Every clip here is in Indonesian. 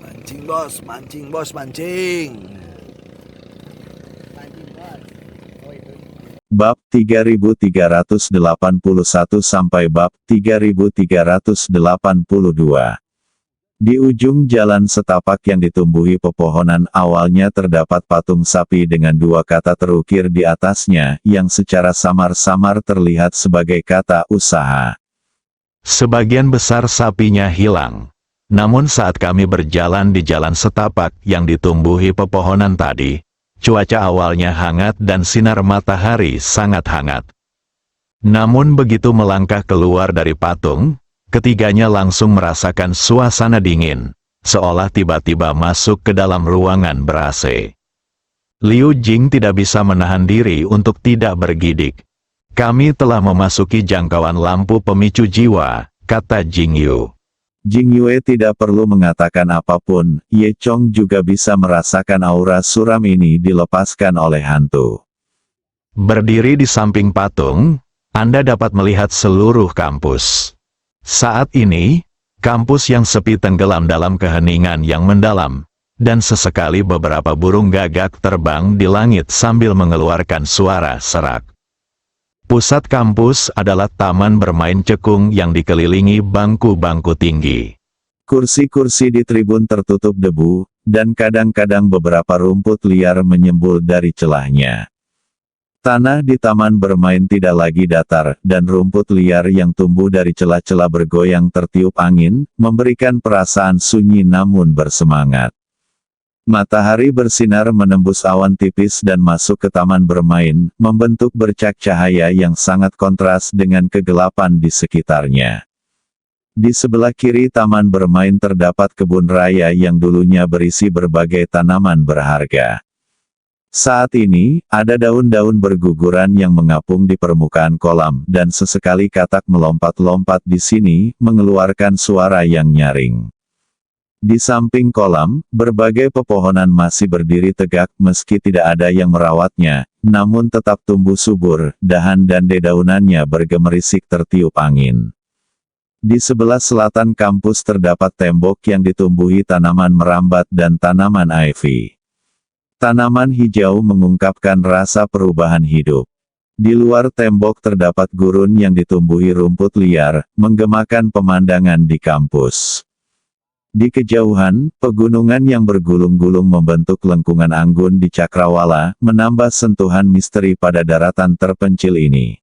Mancing bos, mancing bos, mancing. Bab 3381 sampai bab 3382. Di ujung jalan setapak yang ditumbuhi pepohonan awalnya terdapat patung sapi dengan dua kata terukir di atasnya, yang secara samar-samar terlihat sebagai kata usaha. Sebagian besar sapinya hilang. Namun saat kami berjalan di jalan setapak yang ditumbuhi pepohonan tadi, cuaca awalnya hangat dan sinar matahari sangat hangat. Namun begitu melangkah keluar dari patung, ketiganya langsung merasakan suasana dingin, seolah tiba-tiba masuk ke dalam ruangan ber-AC. Liu Jing tidak bisa menahan diri untuk tidak bergidik. Kami telah memasuki jangkauan lampu pemicu jiwa, kata Jing Yu. Jing Yue tidak perlu mengatakan apapun, Ye Chong juga bisa merasakan aura suram ini dilepaskan oleh hantu. Berdiri di samping patung, Anda dapat melihat seluruh kampus. Saat ini, kampus yang sepi tenggelam dalam keheningan yang mendalam, dan sesekali beberapa burung gagak terbang di langit sambil mengeluarkan suara serak. Pusat kampus adalah taman bermain cekung yang dikelilingi bangku-bangku tinggi. Kursi-kursi di tribun tertutup debu, dan kadang-kadang beberapa rumput liar menyembul dari celahnya. Tanah di taman bermain tidak lagi datar, dan rumput liar yang tumbuh dari celah-celah bergoyang tertiup angin, memberikan perasaan sunyi namun bersemangat. Matahari bersinar menembus awan tipis dan masuk ke taman bermain, membentuk bercak cahaya yang sangat kontras dengan kegelapan di sekitarnya. Di sebelah kiri taman bermain terdapat kebun raya yang dulunya berisi berbagai tanaman berharga. Saat ini, ada daun-daun berguguran yang mengapung di permukaan kolam, dan sesekali katak melompat-lompat di sini, mengeluarkan suara yang nyaring. Di samping kolam, berbagai pepohonan masih berdiri tegak meski tidak ada yang merawatnya, namun tetap tumbuh subur, dahan dan dedaunannya bergemerisik tertiup angin. Di sebelah selatan kampus terdapat tembok yang ditumbuhi tanaman merambat dan tanaman ivy. Tanaman hijau mengungkapkan rasa perubahan hidup. Di luar tembok terdapat gurun yang ditumbuhi rumput liar, menggemakan pemandangan di kampus. Di kejauhan, pegunungan yang bergulung-gulung membentuk lengkungan anggun di cakrawala, menambah sentuhan misteri pada daratan terpencil ini.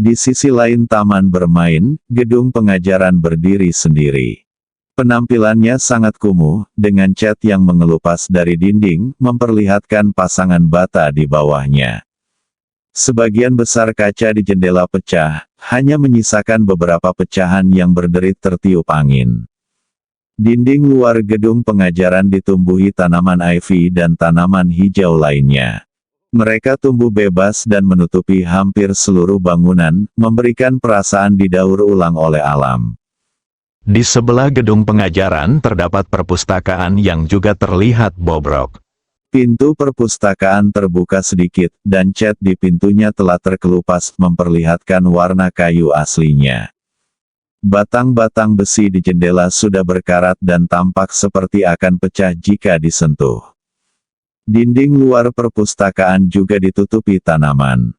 Di sisi lain taman bermain, gedung pengajaran berdiri sendiri. Penampilannya sangat kumuh, dengan cat yang mengelupas dari dinding, memperlihatkan pasangan bata di bawahnya. Sebagian besar kaca di jendela pecah, hanya menyisakan beberapa pecahan yang berderit tertiup angin. Dinding luar gedung pengajaran ditumbuhi tanaman ivy dan tanaman hijau lainnya. Mereka tumbuh bebas dan menutupi hampir seluruh bangunan, memberikan perasaan didaur ulang oleh alam. Di sebelah gedung pengajaran terdapat perpustakaan yang juga terlihat bobrok. Pintu perpustakaan terbuka sedikit, dan cat di pintunya telah terkelupas, memperlihatkan warna kayu aslinya. Batang-batang besi di jendela sudah berkarat dan tampak seperti akan pecah jika disentuh. Dinding luar perpustakaan juga ditutupi tanaman.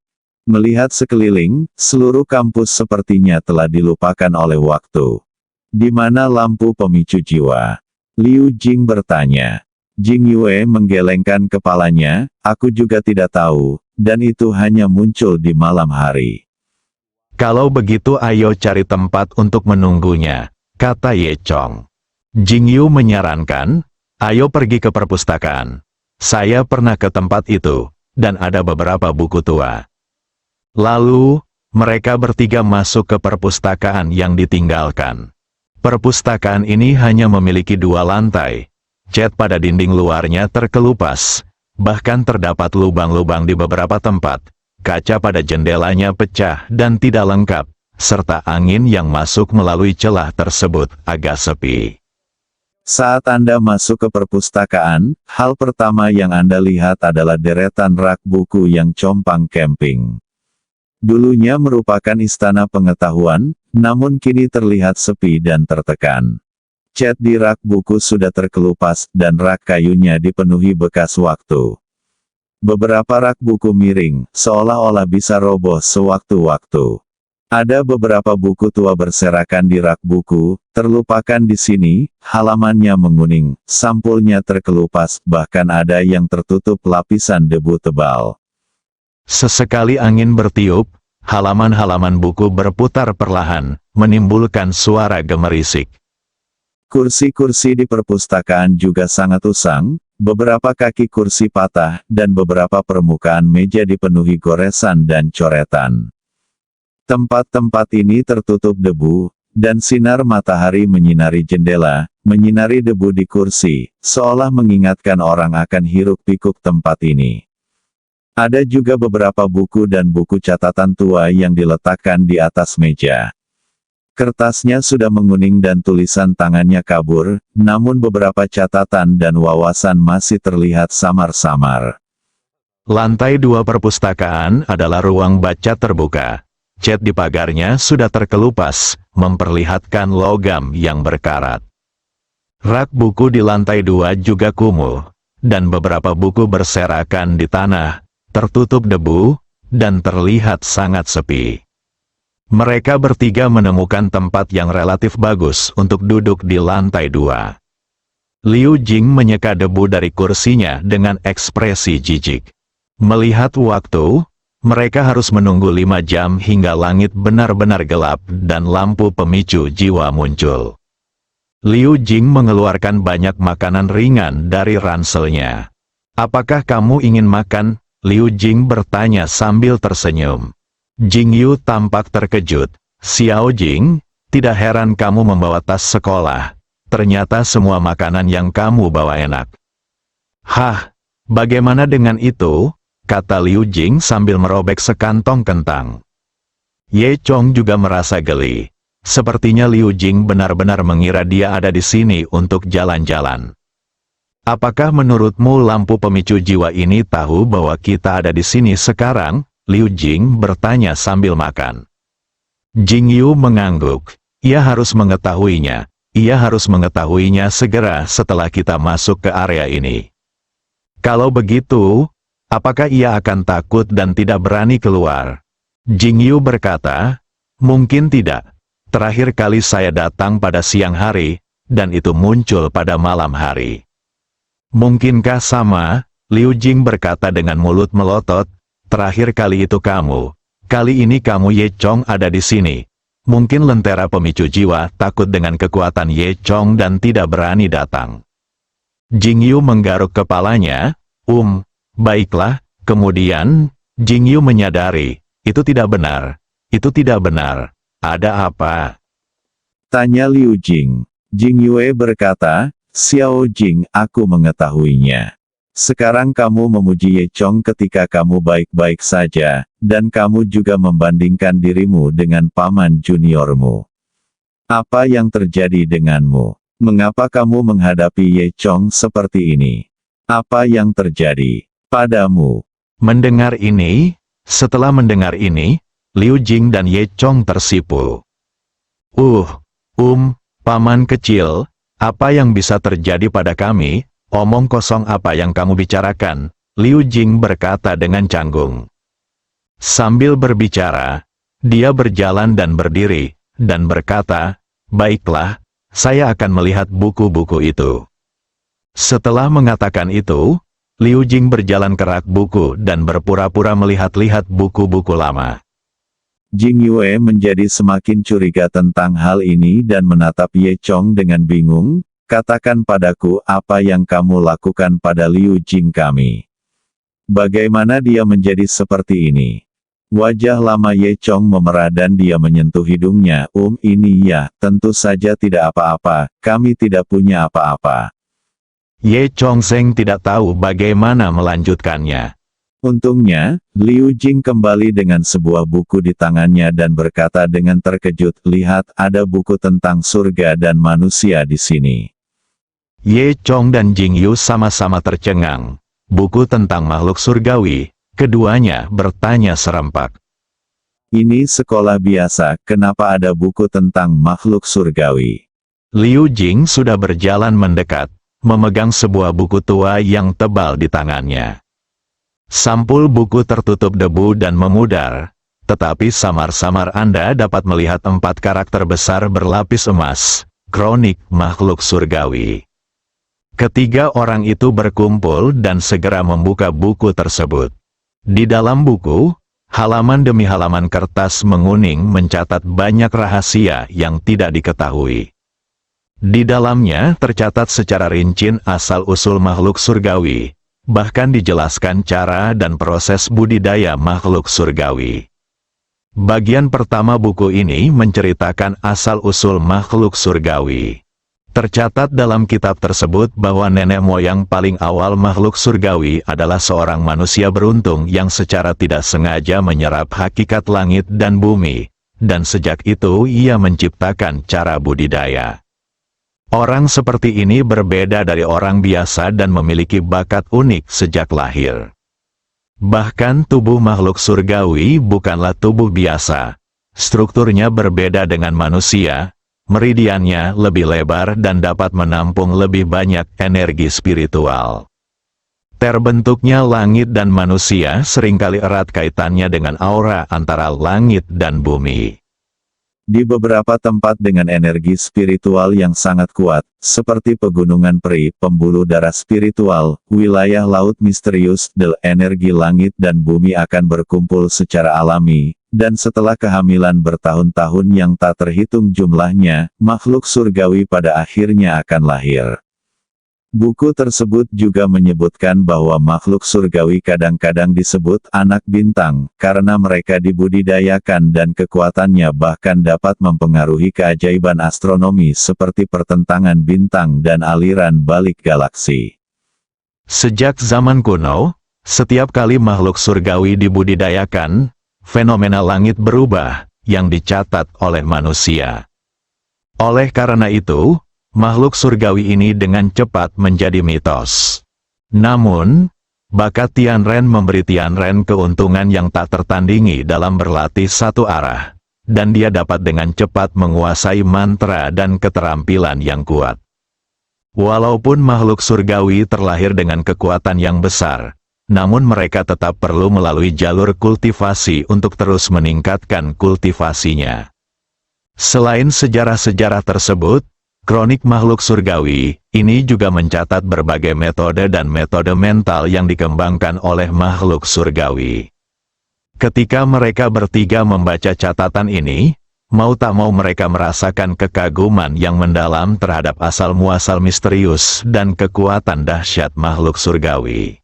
Melihat sekeliling, seluruh kampus sepertinya telah dilupakan oleh waktu. Di mana lampu pemicu jiwa? Liu Jing bertanya. Jing Yue menggelengkan kepalanya, aku juga tidak tahu, dan itu hanya muncul di malam hari. Kalau begitu ayo cari tempat untuk menunggunya, kata Ye Chong. Jing Yu menyarankan, ayo pergi ke perpustakaan. Saya pernah ke tempat itu, dan ada beberapa buku tua. Lalu, mereka bertiga masuk ke perpustakaan yang ditinggalkan. Perpustakaan ini hanya memiliki 2 lantai. Cat pada dinding luarnya terkelupas, bahkan terdapat lubang-lubang di beberapa tempat. Kaca pada jendelanya pecah dan tidak lengkap, serta angin yang masuk melalui celah tersebut agak sepi. Saat Anda masuk ke perpustakaan, hal pertama yang Anda lihat adalah deretan rak buku yang compang camping. Dulunya merupakan istana pengetahuan, namun kini terlihat sepi dan tertekan. Cat di rak buku sudah terkelupas, dan rak kayunya dipenuhi bekas waktu. Beberapa rak buku miring, seolah-olah bisa roboh sewaktu-waktu. Ada beberapa buku tua berserakan di rak buku, terlupakan di sini, halamannya menguning, sampulnya terkelupas, bahkan ada yang tertutup lapisan debu tebal. Sesekali angin bertiup, halaman-halaman buku berputar perlahan, menimbulkan suara gemerisik. Kursi-kursi di perpustakaan juga sangat usang, beberapa kaki kursi patah, dan beberapa permukaan meja dipenuhi goresan dan coretan. Tempat-tempat ini tertutup debu, dan sinar matahari menyinari jendela, menyinari debu di kursi, seolah mengingatkan orang akan hiruk-pikuk tempat ini. Ada juga beberapa buku dan buku catatan tua yang diletakkan di atas meja. Kertasnya sudah menguning dan tulisan tangannya kabur, namun beberapa catatan dan wawasan masih terlihat samar-samar. Lantai 2 perpustakaan adalah ruang baca terbuka. Cat di pagarnya sudah terkelupas, memperlihatkan logam yang berkarat. Rak buku di lantai 2 juga kumuh, dan beberapa buku berserakan di tanah, tertutup debu, dan terlihat sangat sepi. Mereka bertiga menemukan tempat yang relatif bagus untuk duduk di lantai 2. Liu Jing menyeka debu dari kursinya dengan ekspresi jijik. Melihat waktu, mereka harus menunggu 5 jam hingga langit benar-benar gelap dan lampu pemicu jiwa muncul. Liu Jing mengeluarkan banyak makanan ringan dari ranselnya. "Apakah kamu ingin makan?" Liu Jing bertanya sambil tersenyum. Jingyu tampak terkejut. "Xiao Jing, tidak heran kamu membawa tas sekolah. Ternyata semua makanan yang kamu bawa enak." "Hah, bagaimana dengan itu?" kata Liu Jing sambil merobek sekantong kentang. Ye Chong juga merasa geli. Sepertinya Liu Jing benar-benar mengira dia ada di sini untuk jalan-jalan. "Apakah menurutmu lampu pemicu jiwa ini tahu bahwa kita ada di sini sekarang?" Liu Jing bertanya sambil makan. Jingyu mengangguk. Ia harus mengetahuinya. Ia harus mengetahuinya segera setelah kita masuk ke area ini. Kalau begitu, apakah ia akan takut dan tidak berani keluar? Jingyu berkata, "Mungkin tidak. Terakhir kali saya datang pada siang hari, dan itu muncul pada malam hari." "Mungkinkah sama?" Liu Jing berkata dengan mulut melotot. "Terakhir kali itu kamu. Kali ini kamu Ye Chong ada di sini. Mungkin lentera pemicu jiwa takut dengan kekuatan Ye Chong dan tidak berani datang." Jingyu menggaruk kepalanya. Baiklah." Kemudian, Jingyu menyadari, itu tidak benar. Itu tidak benar. Ada apa? Tanya Liu Jing. Jingyue berkata, "Xiao Jing, aku mengetahuinya. Sekarang kamu memuji Ye Chong ketika kamu baik-baik saja, dan kamu juga membandingkan dirimu dengan paman juniormu. Apa yang terjadi denganmu? Mengapa kamu menghadapi Ye Chong seperti ini? Apa yang terjadi padamu?" Setelah mendengar ini, Liu Jing dan Ye Chong tersipu. Paman kecil, apa yang bisa terjadi pada kami? Omong kosong apa yang kamu bicarakan?" Liu Jing berkata dengan canggung. Sambil berbicara, dia berjalan dan berdiri, dan berkata, "Baiklah, saya akan melihat buku-buku itu." Setelah mengatakan itu, Liu Jing berjalan ke rak buku dan berpura-pura melihat-lihat buku-buku lama. Jingyue menjadi semakin curiga tentang hal ini dan menatap Ye Chong dengan bingung. "Katakan padaku apa yang kamu lakukan pada Liu Jing kami. Bagaimana dia menjadi seperti ini?" Wajah lama Ye Chong memerah dan dia menyentuh hidungnya. Ini ya, tentu saja tidak apa-apa, kami tidak punya apa-apa." Ye Chong Seng tidak tahu bagaimana melanjutkannya. Untungnya, Liu Jing kembali dengan sebuah buku di tangannya dan berkata dengan terkejut, "Lihat, ada buku tentang surga dan manusia di sini." Ye Chong dan Jingyu sama-sama tercengang. Buku tentang makhluk surgawi, keduanya bertanya serempak. "Ini sekolah biasa, kenapa ada buku tentang makhluk surgawi?" Liu Jing sudah berjalan mendekat, memegang sebuah buku tua yang tebal di tangannya. Sampul buku tertutup debu dan memudar, tetapi samar-samar Anda dapat melihat 4 karakter besar berlapis emas, kronik makhluk surgawi. Ketiga orang itu berkumpul dan segera membuka buku tersebut. Di dalam buku, halaman demi halaman kertas menguning mencatat banyak rahasia yang tidak diketahui. Di dalamnya tercatat secara rinci asal-usul makhluk surgawi, bahkan dijelaskan cara dan proses budidaya makhluk surgawi. Bagian pertama buku ini menceritakan asal-usul makhluk surgawi. Tercatat dalam kitab tersebut bahwa nenek moyang paling awal makhluk surgawi adalah seorang manusia beruntung yang secara tidak sengaja menyerap hakikat langit dan bumi, dan sejak itu ia menciptakan cara budidaya. Orang seperti ini berbeda dari orang biasa dan memiliki bakat unik sejak lahir. Bahkan tubuh makhluk surgawi bukanlah tubuh biasa. Strukturnya berbeda dengan manusia, meridiannya lebih lebar dan dapat menampung lebih banyak energi spiritual. Terbentuknya langit dan manusia seringkali erat kaitannya dengan aura antara langit dan bumi. Di beberapa tempat dengan energi spiritual yang sangat kuat, seperti pegunungan peri, pembuluh darah spiritual, wilayah laut misterius, energi langit dan bumi akan berkumpul secara alami, dan setelah kehamilan bertahun-tahun yang tak terhitung jumlahnya, makhluk surgawi pada akhirnya akan lahir. Buku tersebut juga menyebutkan bahwa makhluk surgawi kadang-kadang disebut anak bintang, karena mereka dibudidayakan dan kekuatannya bahkan dapat mempengaruhi keajaiban astronomi seperti pertentangan bintang dan aliran balik galaksi. Sejak zaman kuno, setiap kali makhluk surgawi dibudidayakan, fenomena langit berubah, yang dicatat oleh manusia. Oleh karena itu, makhluk surgawi ini dengan cepat menjadi mitos. Namun, bakat Tianren memberi Tianren keuntungan yang tak tertandingi dalam berlatih satu arah, dan dia dapat dengan cepat menguasai mantra dan keterampilan yang kuat. Walaupun makhluk surgawi terlahir dengan kekuatan yang besar, namun mereka tetap perlu melalui jalur kultivasi untuk terus meningkatkan kultivasinya. Selain sejarah-sejarah tersebut, kronik makhluk surgawi ini juga mencatat berbagai metode dan metode mental yang dikembangkan oleh makhluk surgawi. Ketika mereka bertiga membaca catatan ini, mau tak mau mereka merasakan kekaguman yang mendalam terhadap asal-muasal misterius dan kekuatan dahsyat makhluk surgawi.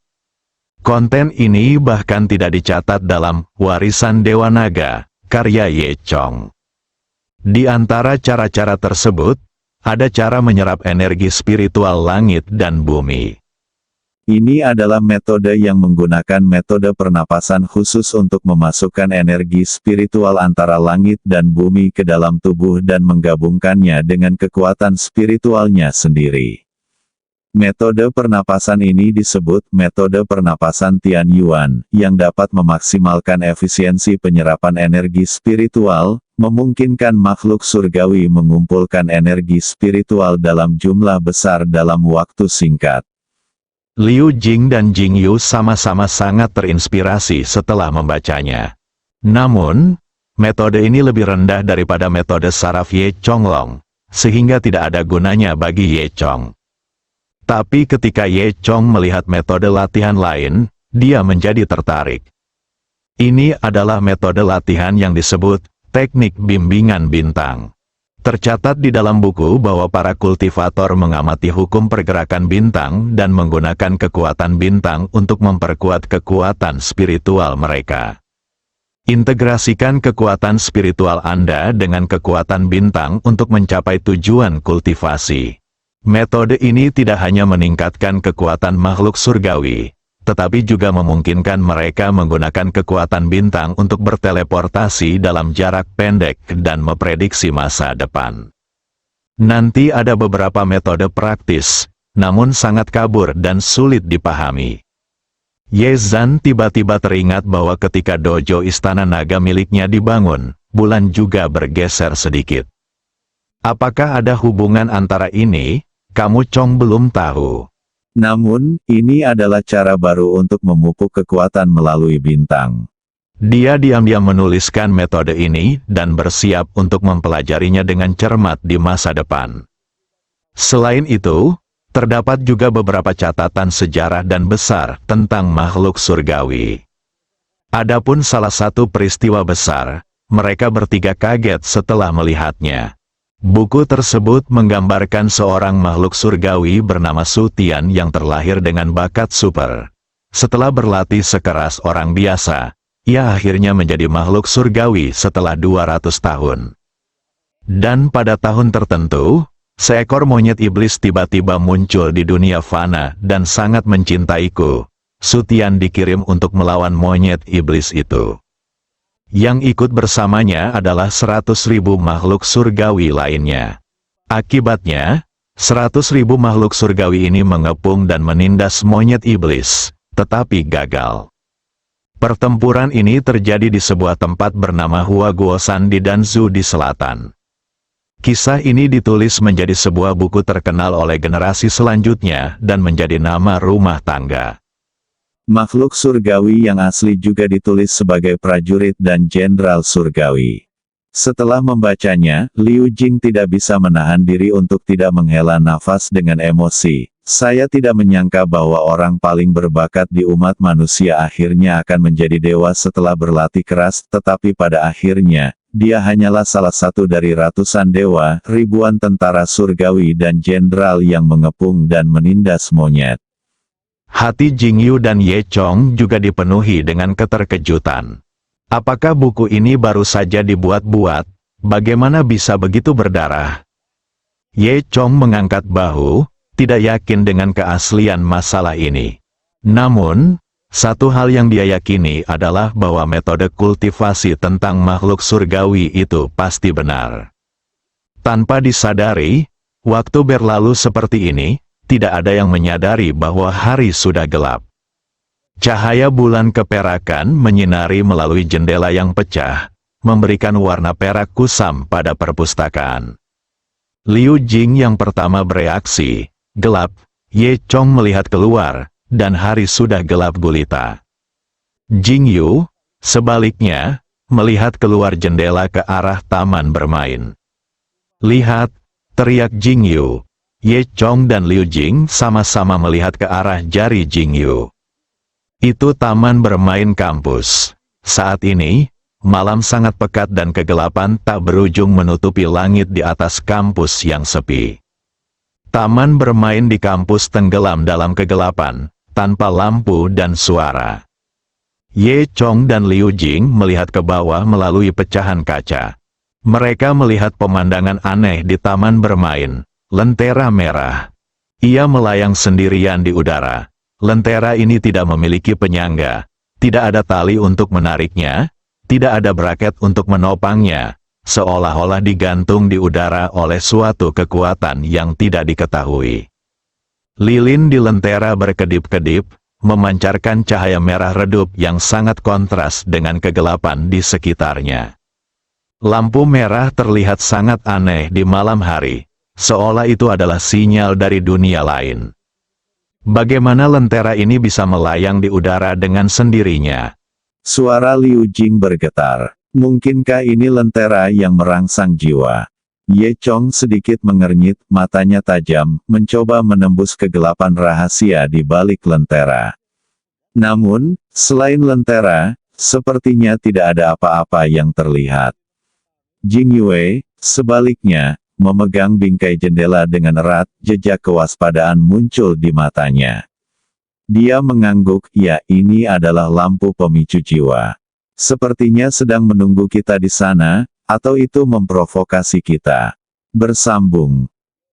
Konten ini bahkan tidak dicatat dalam Warisan Dewa Naga, karya Ye Chong. Di antara cara-cara tersebut, ada cara menyerap energi spiritual langit dan bumi. Ini adalah metode yang menggunakan metode pernapasan khusus untuk memasukkan energi spiritual antara langit dan bumi ke dalam tubuh dan menggabungkannya dengan kekuatan spiritualnya sendiri. Metode pernapasan ini disebut metode pernapasan Tian Yuan, yang dapat memaksimalkan efisiensi penyerapan energi spiritual, memungkinkan makhluk surgawi mengumpulkan energi spiritual dalam jumlah besar dalam waktu singkat. Liu Jing dan Jing Yu sama-sama sangat terinspirasi setelah membacanya. Namun, metode ini lebih rendah daripada metode saraf Ye Chong Long, sehingga tidak ada gunanya bagi Ye Chong. Tapi ketika Ye Chong melihat metode latihan lain, dia menjadi tertarik. Ini adalah metode latihan yang disebut teknik bimbingan bintang. Tercatat di dalam buku bahwa para kultivator mengamati hukum pergerakan bintang dan menggunakan kekuatan bintang untuk memperkuat kekuatan spiritual mereka. Integrasikan kekuatan spiritual Anda dengan kekuatan bintang untuk mencapai tujuan kultivasi. Metode ini tidak hanya meningkatkan kekuatan makhluk surgawi, tetapi juga memungkinkan mereka menggunakan kekuatan bintang untuk berteleportasi dalam jarak pendek dan memprediksi masa depan. Nanti ada beberapa metode praktis, namun sangat kabur dan sulit dipahami. Ye Zhan tiba-tiba teringat bahwa ketika dojo istana naga miliknya dibangun, bulan juga bergeser sedikit. Apakah ada hubungan antara ini? Kamu Chong belum tahu. Namun, ini adalah cara baru untuk memupuk kekuatan melalui bintang. Dia diam-diam menuliskan metode ini dan bersiap untuk mempelajarinya dengan cermat di masa depan. Selain itu, terdapat juga beberapa catatan sejarah dan besar tentang makhluk surgawi. Adapun salah satu peristiwa besar, mereka bertiga kaget setelah melihatnya. Buku tersebut menggambarkan seorang makhluk surgawi bernama Sutian yang terlahir dengan bakat super. Setelah berlatih sekeras orang biasa, ia akhirnya menjadi makhluk surgawi setelah 200 tahun. Dan pada tahun tertentu, seekor monyet iblis tiba-tiba muncul di dunia fana dan sangat mencintaiku. Sutian dikirim untuk melawan monyet iblis itu. Yang ikut bersamanya adalah 100.000 makhluk surgawi lainnya. Akibatnya, 100.000 makhluk surgawi ini mengepung dan menindas monyet iblis, tetapi gagal. Pertempuran ini terjadi di sebuah tempat bernama Huaguosan di Danzhou di selatan. Kisah ini ditulis menjadi sebuah buku terkenal oleh generasi selanjutnya dan menjadi nama rumah tangga. Makhluk surgawi yang asli juga ditulis sebagai prajurit dan jenderal surgawi. Setelah membacanya, Liu Jing tidak bisa menahan diri untuk tidak menghela nafas dengan emosi. Saya tidak menyangka bahwa orang paling berbakat di umat manusia akhirnya akan menjadi dewa setelah berlatih keras, tetapi pada akhirnya, dia hanyalah salah satu dari ratusan dewa, ribuan tentara surgawi dan jenderal yang mengepung dan menindas monyet. Hati Jingyu dan Ye Chong juga dipenuhi dengan keterkejutan. Apakah buku ini baru saja dibuat-buat? Bagaimana bisa begitu berdarah? Ye Chong mengangkat bahu, tidak yakin dengan keaslian masalah ini. Namun, satu hal yang dia yakini adalah bahwa metode kultivasi tentang makhluk surgawi itu pasti benar. Tanpa disadari, waktu berlalu seperti ini, tidak ada yang menyadari bahwa hari sudah gelap. Cahaya bulan keperakan menyinari melalui jendela yang pecah, memberikan warna perak kusam pada perpustakaan. Liu Jing yang pertama bereaksi, gelap. Ye Chong melihat keluar, dan hari sudah gelap gulita. Jingyu, sebaliknya, melihat keluar jendela ke arah taman bermain. Lihat, teriak Jingyu. Ye Chong dan Liu Jing sama-sama melihat ke arah jari Jingyu. Itu taman bermain kampus. Saat ini, malam sangat pekat dan kegelapan tak berujung menutupi langit di atas kampus yang sepi. Taman bermain di kampus tenggelam dalam kegelapan, tanpa lampu dan suara. Ye Chong dan Liu Jing melihat ke bawah melalui pecahan kaca. Mereka melihat pemandangan aneh di taman bermain. Lentera merah. Ia melayang sendirian di udara. Lentera ini tidak memiliki penyangga. Tidak ada tali untuk menariknya. Tidak ada braket untuk menopangnya. Seolah-olah digantung di udara oleh suatu kekuatan yang tidak diketahui. Lilin di lentera berkedip-kedip, memancarkan cahaya merah redup yang sangat kontras dengan kegelapan di sekitarnya. Lampu merah terlihat sangat aneh di malam hari. Seolah itu adalah sinyal dari dunia lain. Bagaimana lentera ini bisa melayang di udara dengan sendirinya? Suara Liu Jing bergetar. Mungkinkah ini lentera yang merangsang jiwa? Ye Chong sedikit mengernyit, matanya tajam, mencoba menembus kegelapan rahasia di balik lentera. Namun, selain lentera, sepertinya tidak ada apa-apa yang terlihat. Jingyue, sebaliknya, memegang bingkai jendela dengan erat, jejak kewaspadaan muncul di matanya. Dia mengangguk, ya ini adalah lampu pemicu jiwa. Sepertinya sedang menunggu kita di sana, atau itu memprovokasi kita. Bersambung.